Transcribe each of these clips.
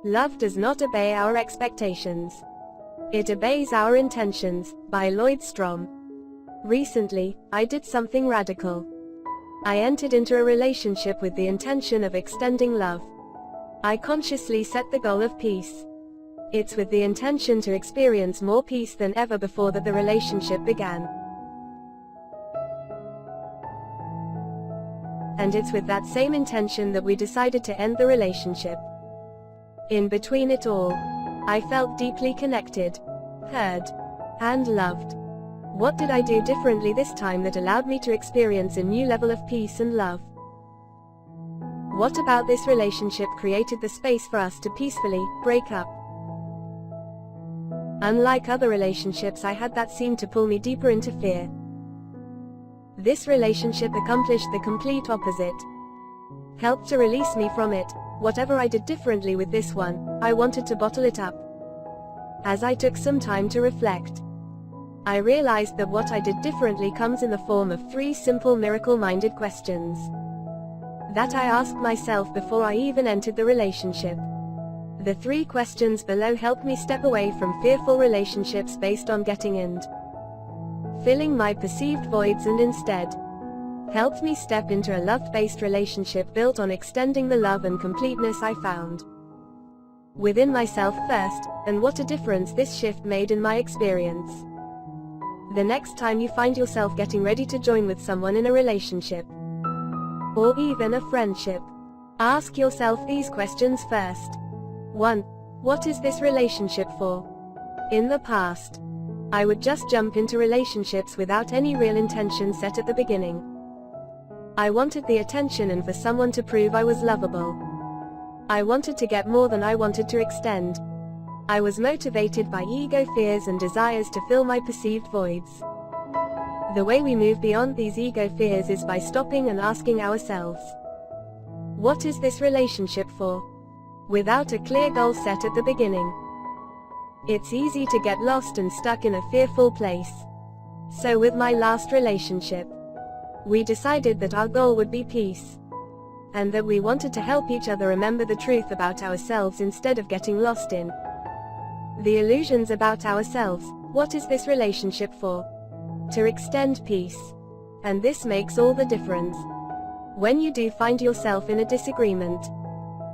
Love does not obey our expectations. It obeys our intentions, by Lloyd Strom. Recently, I did something radical. I entered into a relationship with the intention of extending love. I consciously set the goal of peace. It's with the intention to experience more peace than ever before that the relationship began. And it's with that same intention that we decided to end the relationship. In between it all, I felt deeply connected, heard, and loved. What did I do differently this time that allowed me to experience a new level of peace and love? What about this relationship created the space for us to peacefully break up? Unlike other relationships I had that seemed to pull me deeper into fear, this relationship accomplished the complete opposite. Helped to release me from it. Whatever I did differently with this one, I wanted to bottle it up. As I took some time to reflect, I realized that what I did differently comes in the form of 3 simple miracle-minded questions that I asked myself before I even entered the relationship. The 3 questions below helped me step away from fearful relationships based on getting and filling my perceived voids, and instead helped me step into a love-based relationship built on extending the love and completeness I found within myself first, and what a difference this shift made in my experience. The next time you find yourself getting ready to join with someone in a relationship, or even a friendship, ask yourself these questions first. 1. What is this relationship for? In the past, I would just jump into relationships without any real intention set at the beginning. I wanted the attention and for someone to prove I was lovable. I wanted to get more than I wanted to extend. I was motivated by ego fears and desires to fill my perceived voids. The way we move beyond these ego fears is by stopping and asking ourselves, what is this relationship for? Without a clear goal set at the beginning, it's easy to get lost and stuck in a fearful place. So with my last relationship, we decided that our goal would be peace, and that we wanted to help each other remember the truth about ourselves instead of getting lost in the illusions about ourselves. What is this relationship for? To extend peace. And this makes all the difference. When you do find yourself in a disagreement,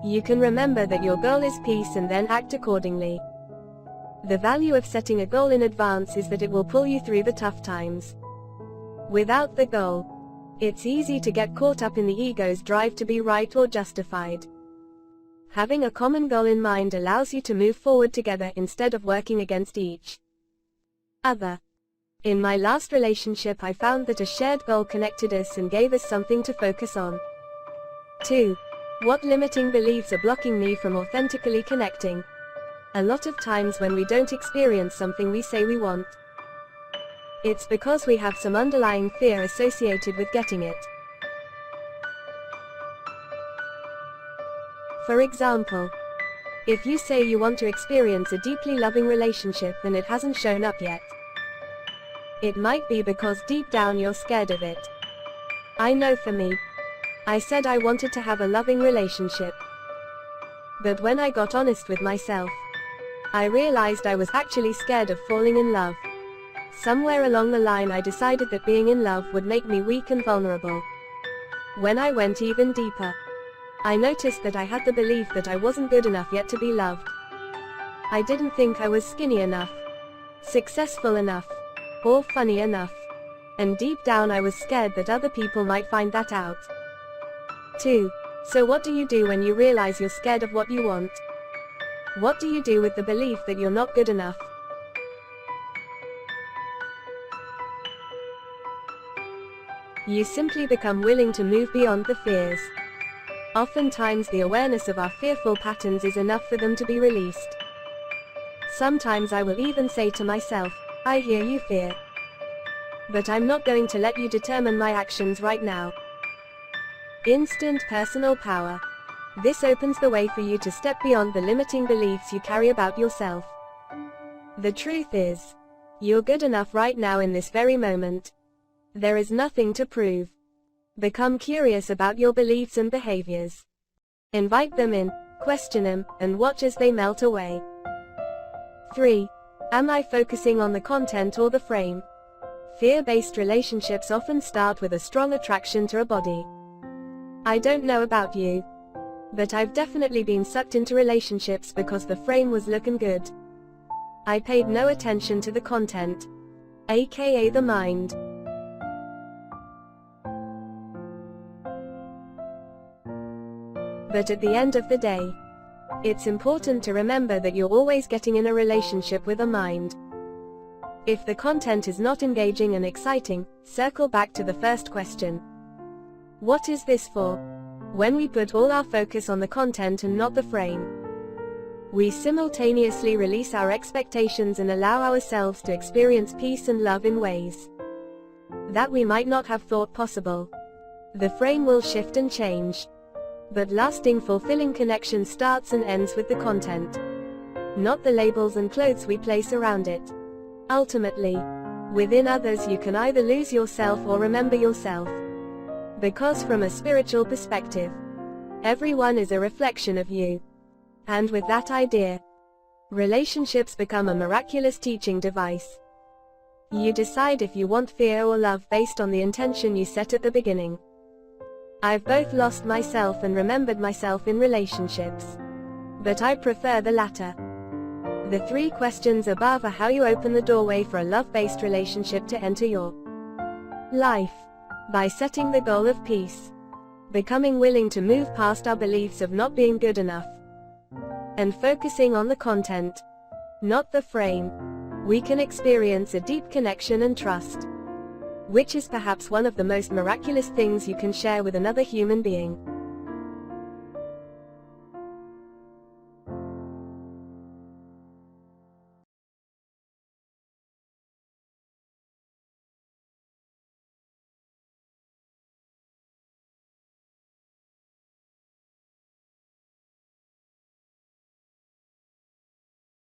you can remember that your goal is peace and then act accordingly. The value of setting a goal in advance is that it will pull you through the tough times. Without the goal, it's easy to get caught up in the ego's drive to be right or justified. Having a common goal in mind allows you to move forward together instead of working against each other. In my last relationship, I found that a shared goal connected us and gave us something to focus on. 2. What limiting beliefs are blocking me from authentically connecting? A lot of times when we don't experience something we say we want, it's because we have some underlying fear associated with getting it. For example, if you say you want to experience a deeply loving relationship and it hasn't shown up yet, it might be because deep down you're scared of it. I know for me, I said I wanted to have a loving relationship. But when I got honest with myself, I realized I was actually scared of falling in love. Somewhere along the line I decided that being in love would make me weak and vulnerable. When I went even deeper, I noticed that I had the belief that I wasn't good enough yet to be loved. I didn't think I was skinny enough, successful enough, or funny enough. And deep down I was scared that other people might find that out. 2. So what do you do when you realize you're scared of what you want? What do you do with the belief that you're not good enough? You simply become willing to move beyond the fears. Oftentimes the awareness of our fearful patterns is enough for them to be released. Sometimes I will even say to myself, I hear you, fear, but I'm not going to let you determine my actions right now. Instant personal power. This opens the way for you to step beyond the limiting beliefs you carry about yourself. The truth is, you're good enough right now in this very moment. There is nothing to prove. Become curious about your beliefs and behaviors. Invite them in, Question them, and watch as they melt away. 3. Am I focusing on the content or the frame? Fear-based relationships often start with a strong attraction to a body. I don't know about you, but I've definitely been sucked into relationships because the frame was looking good. I paid no attention to the content, aka the mind. But at the end of the day, it's important to remember that you're always getting in a relationship with a mind. If the content is not engaging and exciting, circle back to the first question. What is this for? When we put all our focus on the content and not the frame, we simultaneously release our expectations and allow ourselves to experience peace and love in ways that we might not have thought possible. The frame will shift and change, but lasting, fulfilling connection starts and ends with the content, not the labels and clothes we place around it. Ultimately, within others you can either lose yourself or remember yourself. Because from a spiritual perspective, everyone is a reflection of you. And with that idea, relationships become a miraculous teaching device. You decide if you want fear or love based on the intention you set at the beginning. I've both lost myself and remembered myself in relationships, but I prefer the latter. The 3 questions above are how you open the doorway for a love-based relationship to enter your life. By setting the goal of peace, becoming willing to move past our beliefs of not being good enough, and focusing on the content, not the frame, we can experience a deep connection and trust, which is perhaps one of the most miraculous things you can share with another human being.